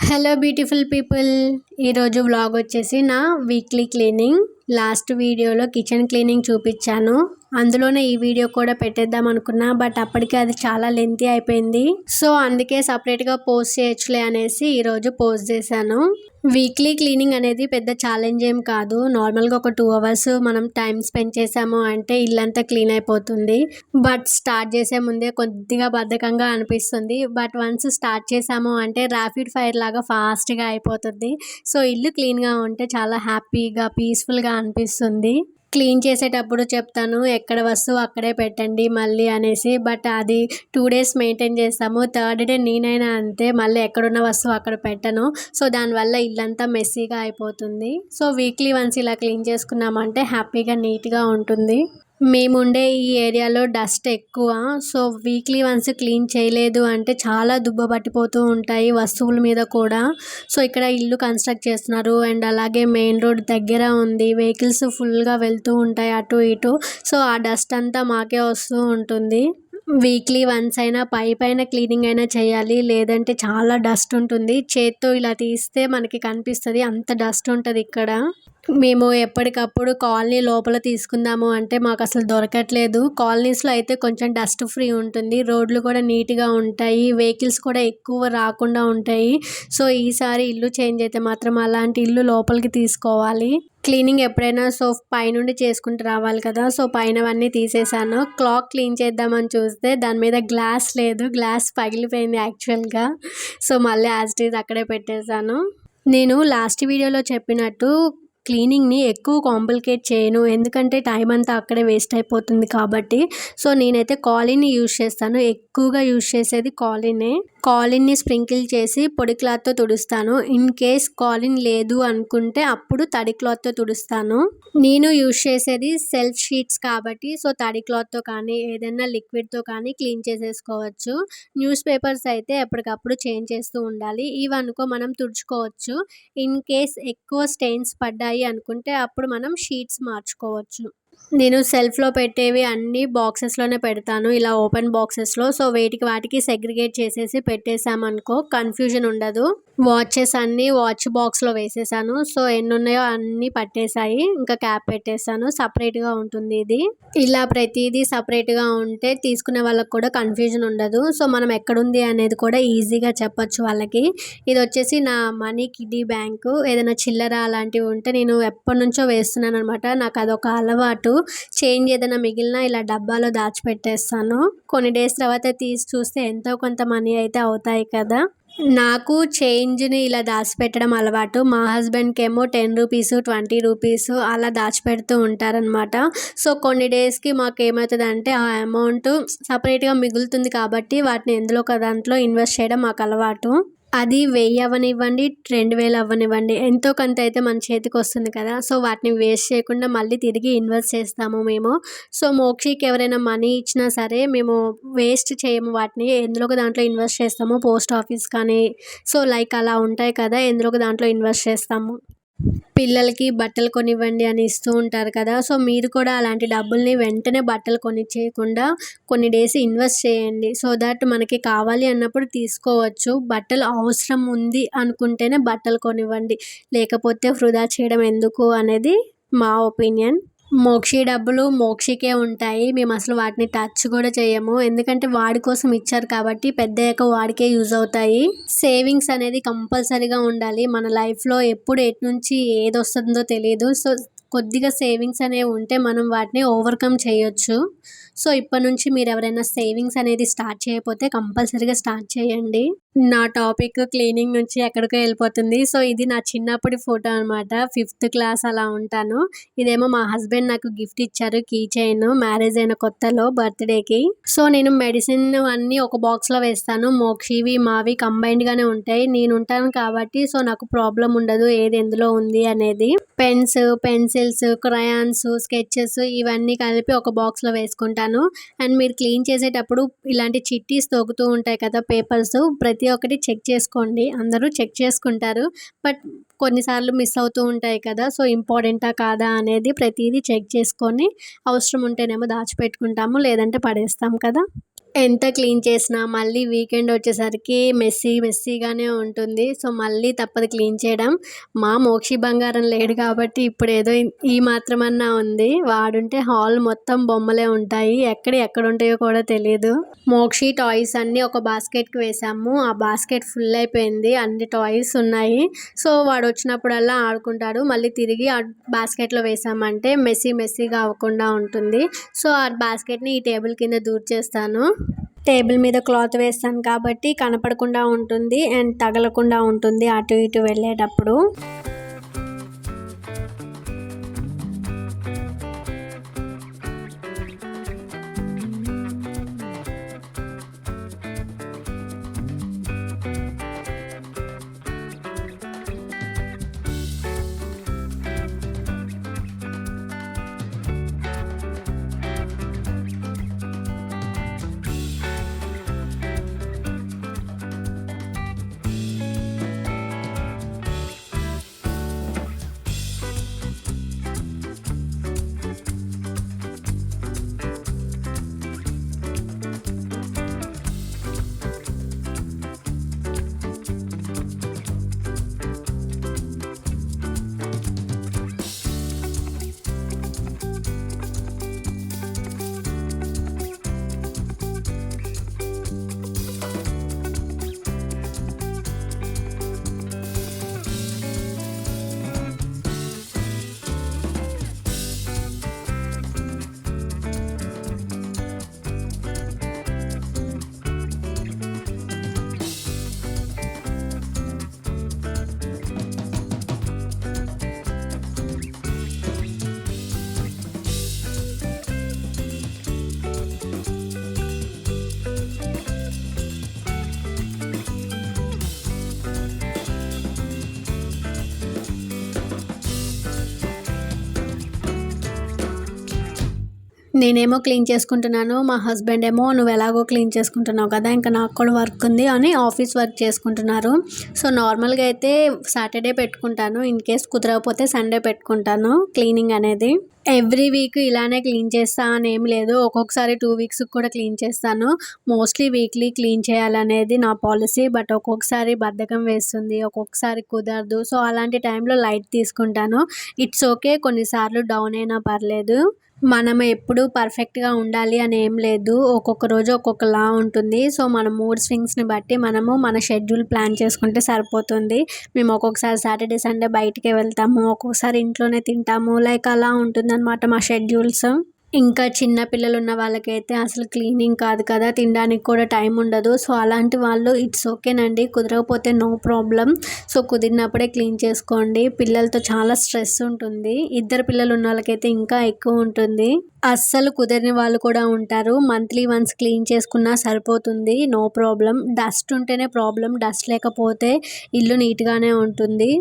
Hello beautiful people. ఈరోజు vlog వచ్చేసి నా వీక్లీ క్లీనింగ్. లాస్ట్ వీడియోలో కిచెన్ క్లీనింగ్ చూపించాను, అందులోనే ఈ వీడియో కూడా పెట్టేద్దాం అనుకున్నా. బట్ అప్పటికే అది చాలా లెంతీ అయిపోయింది. సో అందుకే సపరేట్గా పోస్ట్ చేయొచ్చులే అనేసి ఈరోజు పోస్ట్ చేశాను. వీక్లీ క్లీనింగ్ అనేది పెద్ద ఛాలెంజ్ ఏం కాదు. నార్మల్గా ఒక 2 అవర్స్ మనం టైం స్పెండ్ చేసాము అంటే ఇల్లంతా క్లీన్ అయిపోతుంది. బట్ స్టార్ట్ చేసే ముందే కొద్దిగా బద్ధకంగా అనిపిస్తుంది. బట్ వన్స్ స్టార్ట్ చేసాము అంటే ర్యాపిడ్ ఫైర్ లాగా ఫాస్ట్గా అయిపోతుంది. సో ఇల్లు క్లీన్గా ఉంటే చాలా హ్యాపీగా పీస్ఫుల్గా అనిపిస్తుంది. క్లీన్ చేసేటప్పుడు చెప్తాను, ఎక్కడ వస్తువు అక్కడే పెట్టండి మళ్ళీ అనేసి. బట్ అది 2 డేస్ మెయింటైన్ చేస్తాము. థర్డ్ డే నేనైనా అంతే, మళ్ళీ ఎక్కడున్న వస్తువు అక్కడ పెట్టను. సో దానివల్ల ఇల్లంతా మెస్సీగా అయిపోతుంది. సో వీక్లీ వన్స్ ఇలా క్లీన్ చేసుకున్నామంటే హ్యాపీగా నీట్గా ఉంటుంది. మేముండే ఈ ఏరియాలో డస్ట్ ఎక్కువ. సో వీక్లీ వన్స్ క్లీన్ చేయలేదు అంటే చాలా దుబ్బ పట్టిపోతూ ఉంటాయి వస్తువుల మీద కూడా. సో ఇక్కడ ఇల్లు కన్స్ట్రక్ట్ చేస్తున్నారు అండ్ అలాగే మెయిన్ రోడ్ దగ్గర ఉంది. వెహికల్స్ ఫుల్గా వెళ్తూ ఉంటాయి అటు ఇటు. సో ఆ డస్ట్ అంతా మాకే వస్తూ ఉంటుంది. వీక్లీ వన్స్ అయినా పైన క్లీనింగ్ అయినా చేయాలి, లేదంటే చాలా డస్ట్ ఉంటుంది. చేత్తో ఇలా తీస్తే మనకి కనిపిస్తుంది, అంత డస్ట్ ఉంటుంది ఇక్కడ. మేము ఎప్పటికప్పుడు కాలనీ లోపల తీసుకుందాము అంటే మాకు అసలు దొరకట్లేదు. కాలనీస్లో అయితే కొంచెం డస్ట్ ఫ్రీ ఉంటుంది, రోడ్లు కూడా నీట్గా ఉంటాయి, వెహికల్స్ కూడా ఎక్కువ రాకుండా ఉంటాయి. సో ఈసారి ఇల్లు చేంజ్ అయితే మాత్రం అలాంటి ఇల్లు లోపలికి తీసుకోవాలి. క్లీనింగ్ ఎప్పుడైనా సో పైనుండి చేసుకుంటూ రావాలి కదా. సో పైనవన్నీ తీసేసాను. క్లాక్ క్లీన్ చేద్దామని చూస్తే దాని మీద గ్లాస్ లేదు, గ్లాస్ పగిలిపోయింది యాక్చువల్గా. సో మళ్ళీ యాజ్ ఇట్ ఈజ్ అక్కడే పెట్టేశాను. నేను లాస్ట్ వీడియోలో చెప్పినట్టు క్లీనింగ్ని ఎక్కువ కాంప్లికేట్ చేయను, ఎందుకంటే టైం అంతా అక్కడే వేస్ట్ అయిపోతుంది కాబట్టి. సో నేనైతే కాలిన్ని యూజ్ చేస్తాను, ఎక్కువగా యూజ్ చేసేది కాలిన్ని స్ప్రింకిల్ చేసి పొడి క్లాత్తో తుడుస్తాను. ఇన్ కేస్ కాలిన్ లేదు అనుకుంటే అప్పుడు తడి క్లాత్తో తుడుస్తాను. నేను యూజ్ చేసేది సెల్ఫ్ షీట్స్ కాబట్టి సో తడి క్లాత్తో కానీ ఏదైనా లిక్విడ్తో కానీ క్లీన్ చేసేసుకోవచ్చు. న్యూస్ పేపర్స్ అయితే ఎప్పటికప్పుడు చేంజ్ చేస్తూ ఉండాలి. ఇవనుకో మనం తుడుచుకోవచ్చు. ఇన్ కేస్ ఎక్కువ స్టెయిన్స్ పడ్డాయి అనుకుంటే అప్పుడు మనం షీట్స్ మార్చుకోవచ్చు. నేను సెల్ఫ్లో పెట్టేవి అన్నీ బాక్సెస్లోనే పెడతాను, ఇలా ఓపెన్ బాక్సెస్లో. సో వాటికి సెగ్రిగేట్ చేసేసి పెట్టేసామనుకో కన్ఫ్యూజన్ ఉండదు. వాచెస్ అన్నీ వాచ్ బాక్స్లో వేసేసాను. సో ఎన్ని ఉన్నాయో అన్నీ పట్టేశాయి, ఇంకా క్యాప్ పెట్టేసాను. సపరేట్గా ఉంటుంది ఇది. ఇలా ప్రతిదీ సపరేట్గా ఉంటే తీసుకునే వాళ్ళకి కూడా కన్ఫ్యూజన్ ఉండదు. సో మనం ఎక్కడుంది అనేది కూడా ఈజీగా చెప్పొచ్చు వాళ్ళకి. ఇది వచ్చేసి నా మనీ కిడ్డీ బ్యాంకు. ఏదైనా చిల్లర అలాంటివి ఉంటే నేను ఎప్పటి నుంచో వేస్తున్నాను అనమాట. నాకు అదొక అలవాటు. చేంజ్ ఏదైనా మిగిలినా ఇలా డబ్బాలో దాచిపెట్టేస్తాను. కొన్ని డేస్ తర్వాత తీసి చూస్తే ఎంతో కొంత మనీ అయితే అవుతాయి కదా. నాకు చేంజ్ని ఇలా దాచిపెట్టడం అలవాటు. మా హస్బెండ్కి ఏమో 10 రూపీస్ 20 రూపీస్ అలా దాచిపెడుతూ ఉంటారనమాట. సో కొన్ని డేస్కి మాకు ఏమవుతుందంటే ఆ అమౌంట్ సపరేట్గా మిగులుతుంది కాబట్టి వాటిని ఎందులో ఒక దాంట్లో ఇన్వెస్ట్ చేయడం మాకు అలవాటు. అది 1000 అవ్వనివ్వండి, 2000 అవ్వనివ్వండి, ఎంతో కొంత అయితే మన చేతికి వస్తుంది కదా. సో వాటిని వేస్ట్ చేయకుండా మళ్ళీ తిరిగి ఇన్వెస్ట్ చేస్తాము మేము. సో మోక్షికి ఎవరైనా మనీ ఇచ్చినా సరే మేము వేస్ట్ చేయము, వాటిని ఎందులో ఒక దాంట్లో ఇన్వెస్ట్ చేస్తాము. పోస్ట్ ఆఫీస్ కానీ సో లైక్ అలా ఉంటాయి కదా, ఎందులో ఒక దాంట్లో ఇన్వెస్ట్ చేస్తాము. పిల్లలకి బట్టలు కొనివ్వండి అని ఇస్తూ ఉంటారు కదా. సో మీరు కూడా అలాంటి డబ్బుల్ని వెంటనే బట్టలు కొనిచ్చేయకుండా కొన్ని డేస్ ఇన్వెస్ట్ చేయండి. సో దట్ మనకి కావాలి అన్నప్పుడు తీసుకోవచ్చు. బట్టలు అవసరం ఉంది అనుకుంటేనే బట్టలు కొనివ్వండి, లేకపోతే వృధా చేయడం ఎందుకు అనేది మా ఒపీనియన్. మోక్షి డబ్బులు మోక్షికే ఉంటాయి, మేము అసలు వాటిని టచ్ కూడా చేయము. ఎందుకంటే వాడి కోసం ఇచ్చారు కాబట్టి పెద్దయ్యాక వాడికే యూజ్ అవుతాయి. సేవింగ్స్ అనేది కంపల్సరీగా ఉండాలి. మన లైఫ్లో ఎప్పుడు ఎటు నుంచి ఏది వస్తుందో తెలియదు. సో కొద్దిగా సేవింగ్స్ అనేవి ఉంటే మనం వాటిని ఓవర్కమ్ చేయొచ్చు. సో ఇప్పటి నుంచి మీరు ఎవరైనా సేవింగ్స్ అనేది స్టార్ట్ చేయకపోతే కంపల్సరీగా స్టార్ట్ చేయండి. నా టాపిక్ క్లీనింగ్ నుంచి ఎక్కడికో వెళ్ళిపోతుంది. సో ఇది నా చిన్నప్పటి ఫోటో అనమాట. 5th క్లాస్ అలా ఉంటాను. ఇదేమో మా హస్బెండ్ నాకు గిఫ్ట్ ఇచ్చారు, కీ చైన్, మ్యారేజ్ అయిన కొత్తలో బర్త్డేకి. సో నేను మెడిసిన్ అన్నీ ఒక బాక్స్లో వేస్తాను. మోక్షివి మావి కంబైన్డ్గానే ఉంటాయి. నేను ఉంటాను కాబట్టి సో నాకు ప్రాబ్లం ఉండదు ఏది ఎందులో ఉంది అనేది. పెన్స్, పెన్సిల్స్, క్రయాన్స్, స్కెచెస్ ఇవన్నీ కలిపి ఒక బాక్స్లో వేసుకుంటాను. అండ్ మీరు క్లీన్ చేసేటప్పుడు ఇలాంటి చిట్టీస్ తోగుతూ ఉంటాయి కదా పేపర్స్, ప్రతి ఒక్కటి చెక్ చేసుకోండి. అందరూ చెక్ చేసుకుంటారు బట్ కొన్నిసార్లు మిస్ అవుతూ ఉంటాయి కదా. సో ఇంపార్టెంటా కాదా అనేది ప్రతిదీ చెక్ చేసుకొని అవసరం ఉంటేనేమో దాచిపెట్టుకుంటాము, లేదంటే పడేస్తాం కదా. ఎంత క్లీన్ చేసినా మళ్ళీ వీకెండ్ వచ్చేసరికి మెస్సీగానే ఉంటుంది. సో మళ్ళీ తప్పదు క్లీన్ చేయడం. మా మోక్షి బంగారం లేడు కాబట్టి ఇప్పుడు ఏదో ఈ మాత్రమన్నా ఉంది. వాడుంటే హాల్ మొత్తం బొమ్మలే ఉంటాయి. ఎక్కడ ఉంటాయో కూడా తెలియదు. మోక్షి టాయ్స్ అన్నీ ఒక బాస్కెట్కి వేసాము. ఆ బాస్కెట్ ఫుల్ అయిపోయింది. అన్ని టాయ్స్ ఉన్నాయి. సో వాడు వచ్చినప్పుడల్లా ఆడుకుంటాడు. మళ్ళీ తిరిగి ఆ బాస్కెట్లో వేసామంటే మెస్సీగా అవ్వకుండా ఉంటుంది. సో ఆ బాస్కెట్ని ఈ టేబుల్ కింద దూర్చేస్తాను. టేబుల్ మీద క్లాత్ వేస్తాను కాబట్టి కనపడకుండా ఉంటుంది అండ్ తగలకుండా ఉంటుంది అటు ఇటు వెళ్ళేటప్పుడు. నేనేమో క్లీన్ చేసుకుంటున్నాను. మా హస్బెండ్ ఏమో నువ్వు ఎలాగో క్లీన్ చేసుకుంటున్నావు కదా, ఇంకా నాకు కూడా వర్క్ ఉంది అని ఆఫీస్ వర్క్ చేసుకుంటున్నారు. సో నార్మల్గా అయితే సాటర్డే పెట్టుకుంటాను. ఇన్ కేస్ కుదరకపోతే సండే పెట్టుకుంటాను క్లీనింగ్ అనేది. ఎవ్రీ వీక్ ఇలానే క్లీన్ చేస్తా అని ఏం లేదు. ఒక్కొక్కసారి 2 వీక్స్కి కూడా క్లీన్ చేస్తాను. మోస్ట్లీ వీక్లీ క్లీన్ చేయాలనేది నా పాలసీ. బట్ ఒక్కొక్కసారి బద్ధకం వేస్తుంది, ఒక్కొక్కసారి కుదరదు. సో అలాంటి టైంలో లైట్ తీసుకుంటాను. ఇట్స్ ఓకే, కొన్నిసార్లు డౌన్ అయినా పర్లేదు. మనం ఎప్పుడు పర్ఫెక్ట్గా ఉండాలి అని ఏం లేదు. ఒక్కొక్క రోజు ఒక్కొక్కలా ఉంటుంది. సో మన మూడ్ స్వింగ్స్ని బట్టి మనము మన షెడ్యూల్ ప్లాన్ చేసుకుంటే సరిపోతుంది. మేము ఒక్కొక్కసారి సాటర్డే సండే బయటికే వెళ్తాము, ఒక్కొక్కసారి ఇంట్లోనే తింటాము. లైక్ అలా ఉంటుందన్నమాట మా షెడ్యూల్స్. ఇంకా చిన్న పిల్లలు ఉన్న వాళ్ళకైతే అసలు క్లీనింగ్ కాదు కదా, తినడానికి కూడా టైం ఉండదు. సో అలాంటి వాళ్ళు ఇట్స్ ఓకేనండి, కుదరకపోతే నో ప్రాబ్లం. సో కుదిరినప్పుడే క్లీన్ చేసుకోండి. పిల్లలతో చాలా స్ట్రెస్ ఉంటుంది. 2 పిల్లలు ఉన్న వాళ్ళకైతే ఇంకా ఎక్కువ ఉంటుంది. అస్సలు కుదరని వాళ్ళు కూడా ఉంటారు. మంత్లీ వన్స్ క్లీన్ చేసుకున్నా సరిపోతుంది, నో ప్రాబ్లం. డస్ట్ ఉంటేనే ప్రాబ్లం, డస్ట్ లేకపోతే ఇల్లు నీట్గానే ఉంటుంది.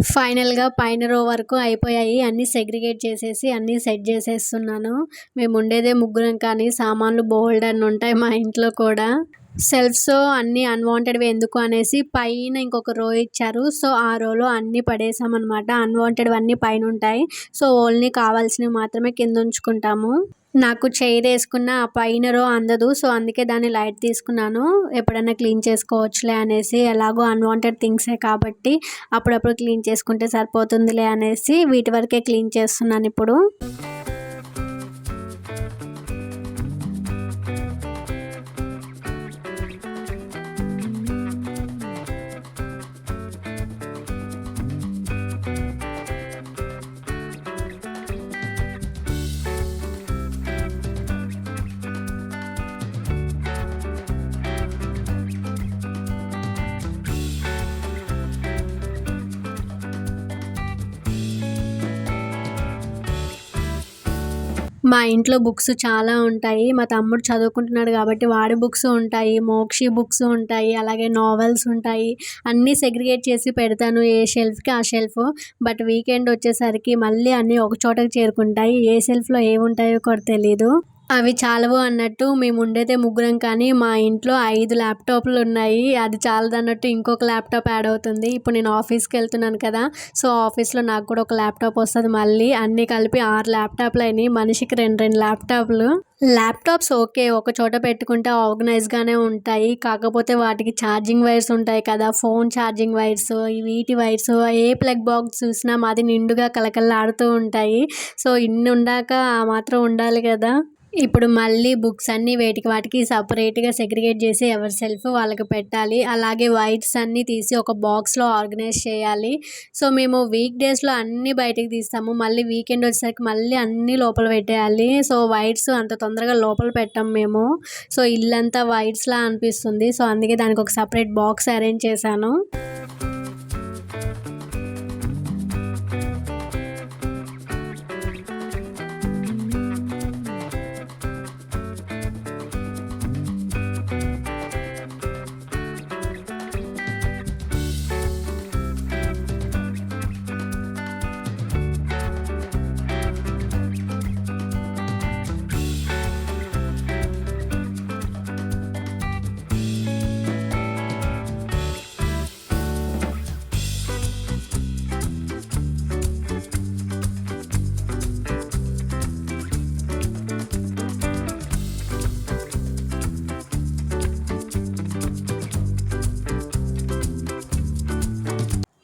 ఫైనల్‌గా పైన రో వరకు అయిపోయాయి. అన్నీ సెగ్రిగేట్ చేసేసి అన్నీ సెట్ చేసేస్తున్నాను. మేముండేదే ముగ్గురం కానీ సామాన్లు బోలెడన్నుంటాయి మా ఇంట్లో కూడా. సెల్ఫ్స్ అన్నీ అన్‌వాంటెడ్‌వి ఎందుకు అనేసి పైన ఇంకొక రో ఇచ్చారు. సో, ఆ రోలో అన్నీ పడేసామనమాట. అన్‌వాంటెడ్‌వన్నీ పైనుంటాయి. సో, ఓన్లీ కావాల్సినవి మాత్రమే కిందుంచుకుంటాము. నాకు చైరేసుకున్న ఆ పైన రో అందదు. సో, అందుకే దాన్ని లైట్ తీసుకున్నాను. ఎప్పుడైనా క్లీన్ చేసుకోవచ్చులే అనేసి. ఎలాగో అన్‌వాంటెడ్ థింగ్సే కాబట్టి అప్పుడప్పుడు క్లీన్ చేసుకుంటే సరిపోతుందిలే అనేసి వీటి వరకే క్లీన్ చేస్తున్నానిప్పుడు. మా ఇంట్లో బుక్స్ చాలా ఉంటాయి. మా తమ్ముడు చదువుకుంటున్నాడు కాబట్టి వాడి బుక్స్ ఉంటాయి. మోక్షి బుక్స్ ఉంటాయి. అలాగే నావెల్స్ ఉంటాయి. అన్నీ సెగ్రిగేట్ చేసి పెడతాను ఏ షెల్ఫ్‌కి ఆ షెల్ఫ్. బట్ వీకెండ్ వచ్చేసరికి మళ్ళీ అన్నీ ఒక చోటకి చేరుకుంటాయి. ఏ షెల్ఫ్‌లో ఏముంటాయో కూడా తెలీదు. అవి చాలవు అన్నట్టు మేముండేదే ముగ్గురం కానీ మా ఇంట్లో 5 ల్యాప్‌టాప్‌లున్నాయి. అది చాలదన్నట్టు ఇంకొక ల్యాప్‌టాప్ యాడ్ అవుతుంది. ఇప్పుడు నేను ఆఫీస్‌కెళ్తున్నాను కదా! సో, ఆఫీస్‌లో నాకు కూడా ఒక ల్యాప్‌టాప్ వస్తది మళ్ళీ. అన్నీ కలిపి 6 ల్యాప్‌టాప్‌లయినాయి. మనిషికి 2 ల్యాప్‌టాప్‌లు. Laptops okay. ఒక చోట పెట్టుకుంటే ఆర్గనైజ్‌గానే ఉంటాయి. కాకపోతే వాటికి ఛార్జింగ్ వైర్స్ ఉంటాయి కదా! ఫోన్ ఛార్జింగ్ వైర్స్, వీటి వైర్స్ ఏ ప్లగ్ బాక్స్ చూసినా మాది నిండుగా కళకళలాడుతూ ఉంటాయి. సో, ఇన్నుండాక ఆ మాత్రం ఉండాలి కదా! ఇప్పుడు మళ్ళీ బుక్స్ అన్నీ వేటికి వాటికి సెపరేట్‌గా సెగ్రిగేట్ చేసి ఎవరి సెల్ఫ్ వాళ్ళకి పెట్టాలి. అలాగే వైర్స్ అన్నీ తీసి ఒక బాక్స్‌లో ఆర్గనైజ్ చేయాలి. సో, మేము వీక్ డేస్‌లో అన్నీ బయటికి తీస్తాము. మళ్ళీ వీకెండ్ వచ్చేసరికి మళ్ళీ అన్నీ లోపల పెట్టేయాలి. సో, వైర్స్ అంత తొందరగా లోపల పెట్టము మేము. సో, ఇల్లంతా వైర్స్‌లా అనిపిస్తుంది. సో, అందుకే దానికి ఒక సెపరేట్ బాక్స్ అరేంజ్ చేశాను.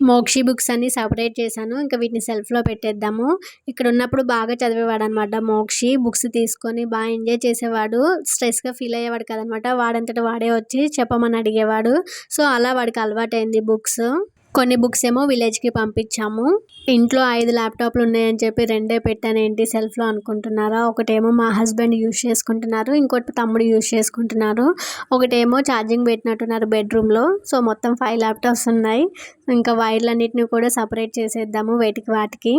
మోక్షి బుక్స్ అన్నీ సెపరేట్ చేశాను. ఇంకా వీటిని సెల్ఫ్‌లో పెట్టేద్దాము. ఇక్కడ ఉన్నప్పుడు బాగా చదివేవాడనమాట మోక్షి. బుక్స్ తీసుకొని ఎంజాయ్ చేసేవాడు. స్ట్రెస్‌గా ఫీల్ అయ్యేవాడు కాదనమాట. వాడంతట వాడే వచ్చి చెప్పమని అడిగేవాడు. సో, అలా వాడికి అలవాటైంది బుక్స్. కొన్ని బుక్స్ ఏమో విలేజ్‌కి పంపించాము. ఇంట్లో 5 ల్యాప్‌టాప్‌లు ఉన్నాయని చెప్పి 2 పెట్టానేంటి సెల్ఫ్‌లో అనుకుంటున్నారా? ఒకటేమో మా హస్బెండ్ యూజ్ చేసుకుంటున్నారు. ఇంకోటి తమ్ముడు యూజ్ చేసుకుంటున్నారు. ఒకటేమో ఛార్జింగ్ పెట్టినట్టున్నారు బెడ్‌రూమ్‌లో. సో, మొత్తం 5 ల్యాప్‌టాప్స్ ఉన్నాయి. ఇంకా వైర్లన్నిటిని కూడా సెపరేట్ చేసేద్దాము వేటికి వాటికి.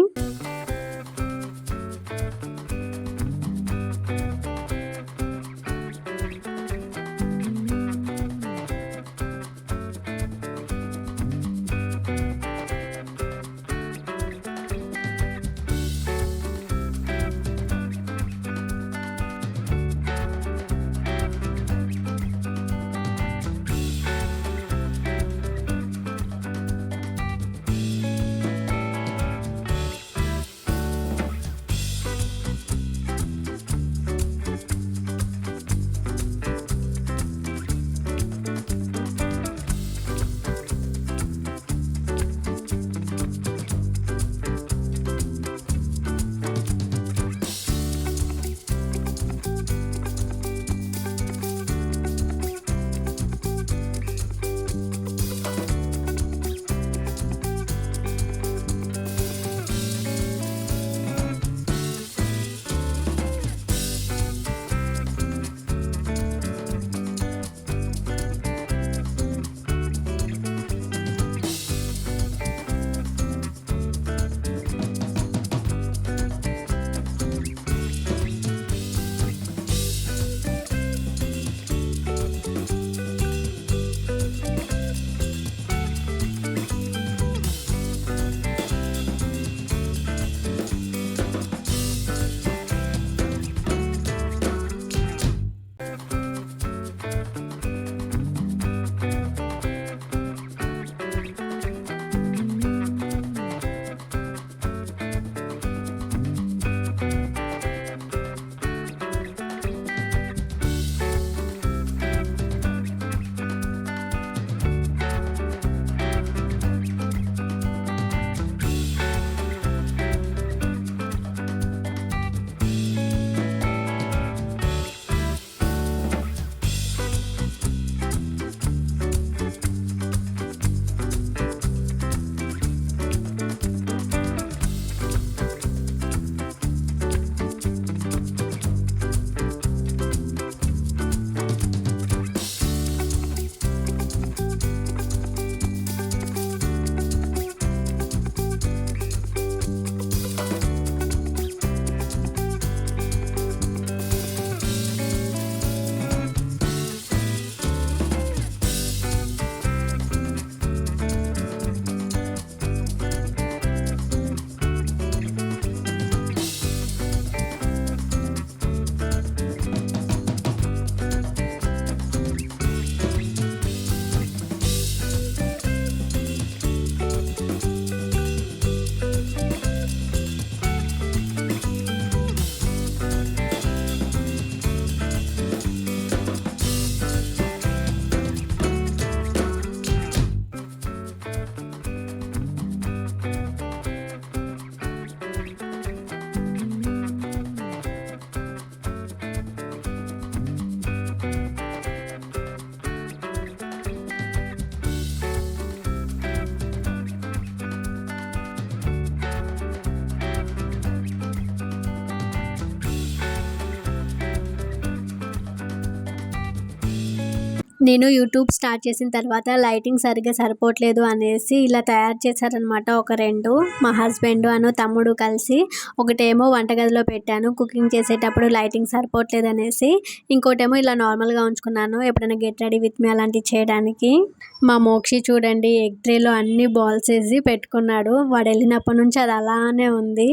నేను యూట్యూబ్ స్టార్ట్ చేసిన తర్వాత లైటింగ్ సరిగ్గా సరిపోవట్లేదు అనేసి ఇలా తయారు చేశారనమాట. ఒక 2 మా హస్బెండ్ తమ్ముడు కలిసి. ఒకటేమో వంటగదిలో పెట్టాను కుకింగ్ చేసేటప్పుడు లైటింగ్ సరిపోవట్లేదు అనేసి. ఇంకోటేమో ఇలా నార్మల్గా ఉంచుకున్నాను ఎప్పుడైనా గెట్ రెడీ విత్ మీ అలాంటివి చేయడానికి. మా మోక్షి చూడండి ఎగ్ ట్రేలో అన్ని బాల్స్ వేసి పెట్టుకున్నాడు. వాడు వెళ్ళినప్పటి నుంచి అది అలానే ఉంది.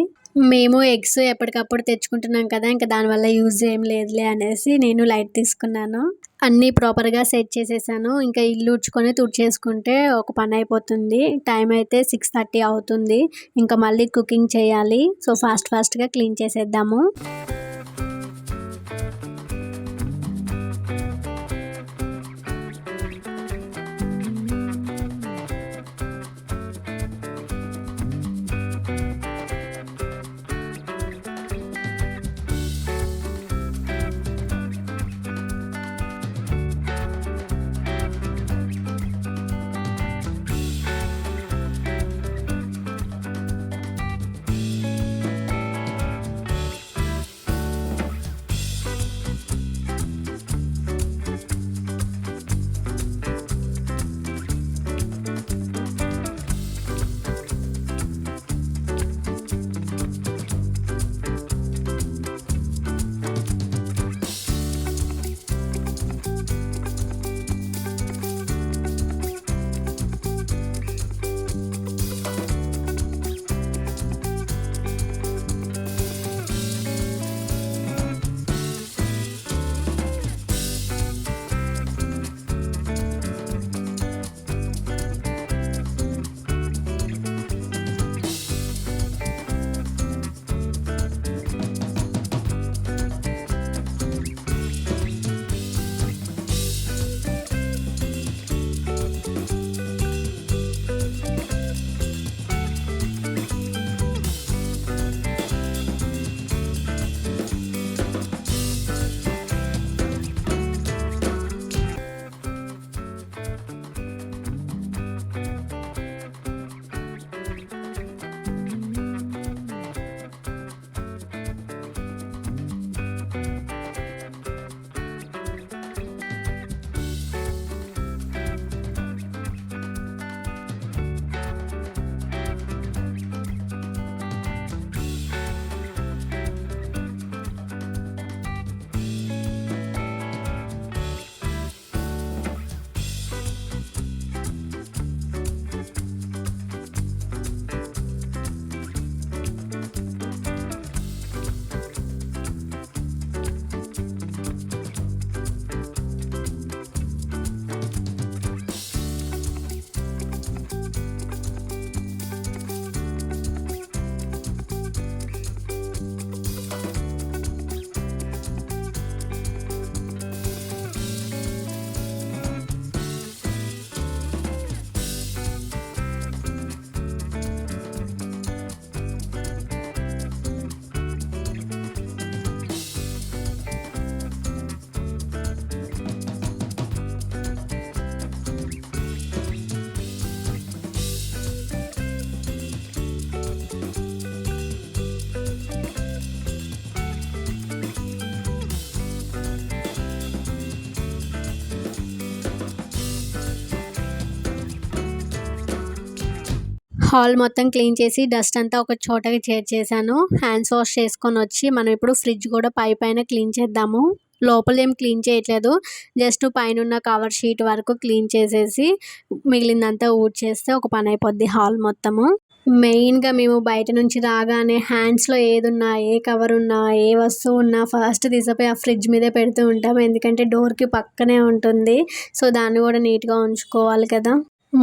మేము ఎగ్స్ ఎప్పటికప్పుడు తెచ్చుకుంటున్నాం కదా, ఇంకా దానివల్ల యూజ్ ఏం లేదులే అనేసి నేను లైట్ తీసుకున్నాను. అన్నీ ప్రాపర్గా సెట్ చేసేసాను. ఇంకా ఇల్లు ఉడ్చుకొని తుడిచేసుకుంటే ఒక పని అయిపోతుంది. టైం అయితే 6:30 అవుతుంది. ఇంకా మళ్ళీ కుకింగ్ చేయాలి. సో ఫాస్ట్గా క్లీన్ చేసేద్దాము. హాల్ మొత్తం క్లీన్ చేసి డస్ట్ అంతా ఒక చోటకి చేర్చేసాను. హ్యాండ్స్ వాష్ చేసుకొని వచ్చి మనం ఇప్పుడు ఫ్రిడ్జ్ కూడా పైన క్లీన్ చేద్దాము. లోపల ఏం క్లీన్ చేయట్లేదు, జస్ట్ పైన కవర్ షీట్ వరకు క్లీన్ చేసేసి మిగిలిందంతా ఊడ్చేస్తే ఒక పని అయిపోద్ది హాల్ మొత్తము. మెయిన్గా మేము బయట నుంచి రాగానే హ్యాండ్స్లో ఏదున్నా, ఏ కవర్ ఉన్నా, ఏ వస్తువు ఉన్నా ఫస్ట్ తీసిపోయి ఆ ఫ్రిడ్జ్ మీదే పెడుతూ ఉంటాం. ఎందుకంటే డోర్కి పక్కనే ఉంటుంది. సో దాన్ని కూడా నీట్గా ఉంచుకోవాలి కదా.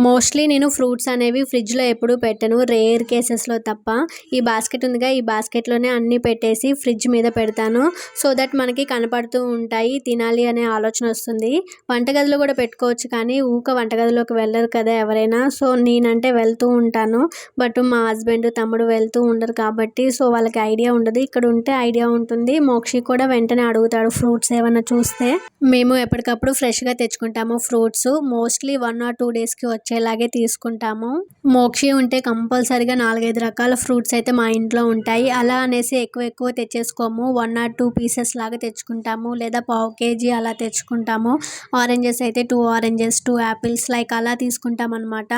మోస్ట్లీ నేను ఫ్రూట్స్ అనేవి ఫ్రిడ్జ్లో ఎప్పుడూ పెట్టను, రేర్ కేసెస్లో తప్ప. ఈ బాస్కెట్ ఉందిగా, ఈ బాస్కెట్లోనే అన్నీ పెట్టేసి ఫ్రిడ్జ్ మీద పెడతాను. సో దట్ మనకి కనపడుతూ ఉంటాయి, తినాలి అనే ఆలోచన వస్తుంది. వంటగదిలో కూడా పెట్టుకోవచ్చు, కానీ వంటగదిలోకి వెళ్ళరు కదా ఎవరైనా. సో నేనంటే వెళ్తూ ఉంటాను, బట్ మా హస్బెండ్ తమ్ముడు వెళ్తూ ఉండరు కాబట్టి సో వాళ్ళకి ఐడియా ఉండదు. ఇక్కడ ఉంటే ఐడియా ఉంటుంది. మోక్షి కూడా వెంటనే అడుగుతాడు ఫ్రూట్స్ ఏమన్నా చూస్తే. మేము ఎప్పటికప్పుడు ఫ్రెష్గా తెచ్చుకుంటాము ఫ్రూట్స్. మోస్ట్లీ 1 or 2 డేస్కి వచ్చేలాగే తీసుకుంటాము. మోక్షి ఉంటే కంపల్సరీగా 4-5 రకాల ఫ్రూట్స్ అయితే మా ఇంట్లో ఉంటాయి. అలా అనేసి ఎక్కువ తెచ్చేసుకోము. 1 or 2 పీసెస్ లాగా తెచ్చుకుంటాము, లేదా పావు కేజీ అలా తెచ్చుకుంటాము. ఆరెంజెస్ అయితే 2 ఆరెంజెస్, 2 యాపిల్స్ లైక్ అలా తీసుకుంటాం అనమాట.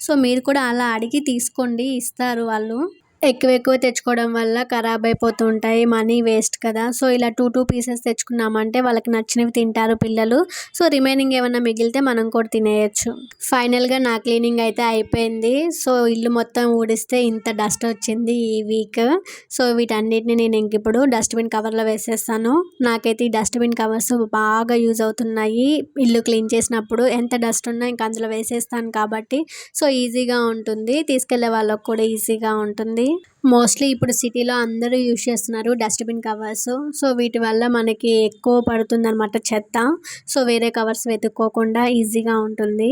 సో మీరు కూడా అలా అడిగి తీసుకోండి, ఇస్తారు వాళ్ళు. ఎక్కువ తెచ్చుకోవడం వల్ల ఖరాబ్ అయిపోతూ ఉంటాయి, మనీ వేస్ట్ కదా. సో ఇలా 2 పీసెస్ తెచ్చుకున్నామంటే వాళ్ళకి నచ్చినవి తింటారు పిల్లలు. సో రిమైనింగ్ ఏమన్నా మిగిలితే మనం కూడా తినేయచ్చు. ఫైనల్గా నా క్లీనింగ్ అయితే అయిపోయింది. సో ఇల్లు మొత్తం ఊడిస్తే ఇంత డస్ట్ వచ్చింది ఈ వీక్. సో వీటన్నిటిని నేను ఇంక ఇప్పుడు డస్ట్బిన్ కవర్లో వేసేస్తాను. నాకైతే ఈ డస్ట్బిన్ కవర్స్ బాగా యూజ్ అవుతున్నాయి. ఇల్లు క్లీన్ చేసినప్పుడు ఎంత డస్ట్ ఉన్నా ఇంక అందులో వేసేస్తాను కాబట్టి సో ఈజీగా ఉంటుంది, తీసుకెళ్లే వాళ్ళకు కూడా ఈజీగా ఉంటుంది. మోస్ట్లీ ఇప్పుడు సిటీలో అందరూ యూజ్ చేస్తున్నారు డస్ట్బిన్ కవర్స్. సో వీటి వల్ల మనకి ఎక్కువ పడుతుందన్నమాట చెత్త. సో వేరే కవర్స్ వెతుక్కోకుండా ఈజీగా ఉంటుంది.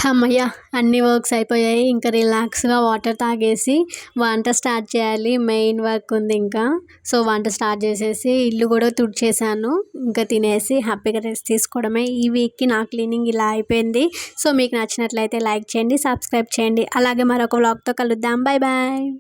హమ్మయ్య! అన్ని వర్క్స్ అయిపోయాయి. ఇంకా రిలాక్స్‌గా వాటర్ తాగేసి వంట స్టార్ట్ చేయాలి. మెయిన్ వర్క్ ఉంది ఇంకా. సో వంట స్టార్ట్ చేసేసి ఇల్లు కూడా తుడిచేసాను. ఇంకా తినేసి హ్యాపీగా రెస్ట్ తీసుకోవడమే. ఈ వీక్‌కి నా క్లీనింగ్ ఇలా అయిపోయింది. సో మీకు నచ్చినట్లయితే లైక్ చేయండి, సబ్స్క్రైబ్ చేయండి. అలాగే మరొక వ్లాగ్‌తో కలుద్దాం. Bye bye.